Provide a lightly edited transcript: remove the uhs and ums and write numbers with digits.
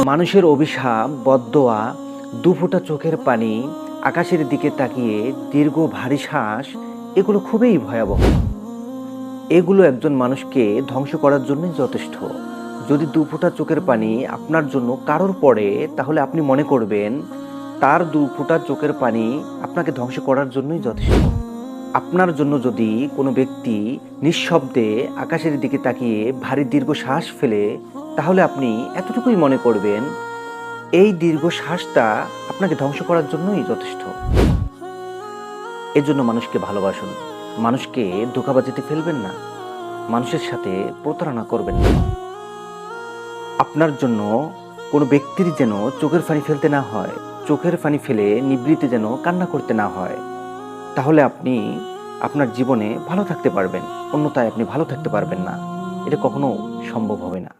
মানুষের অভিশাপ, বদদোয়া, দুফোঁটা চোখের পানি, আকাশের দিকে তাকিয়ে দীর্ঘ ভারী শ্বাস, এগুলো খুবই ভয়াবহ। এগুলো একজন মানুষকে ধ্বংস করার জন্যই যথেষ্ট। যদি দুফোঁটা চোখের পানি আপনার জন্য কারোর পড়ে, তাহলে আপনি মনে করবেন তার দুফোঁটা চোখের পানি আপনাকে ধ্বংস করার জন্যই যথেষ্ট। আপনার জন্য যদি কোনো ব্যক্তি নিঃশব্দে আকাশের দিকে তাকিয়ে ভারী দীর্ঘ শ্বাস ফেলে, তাহলে আপনি এতটুকুই মনে করবেন এই দীর্ঘ শ্বাসটা আপনাকে ধ্বংস করার জন্যই যথেষ্ট। এজন্য মানুষকে ভালোবাসুন, মানুষকে ধোঁকাবাজিতে ফেলবেন না, মানুষের সাথে প্রতারণা করবেন না। আপনার জন্য কোনো ব্যক্তির যেন চোখের পানি ফেলতে না হয়, চোখের পানি ফেলে নিভৃতে যেন কান্না করতে না হয়। তাহলে আপনি আপনার জীবনে ভালো থাকতে পারবেন, অন্যথায় আপনি ভালো থাকতে পারবেন না। এটা কখনো সম্ভব হবে না।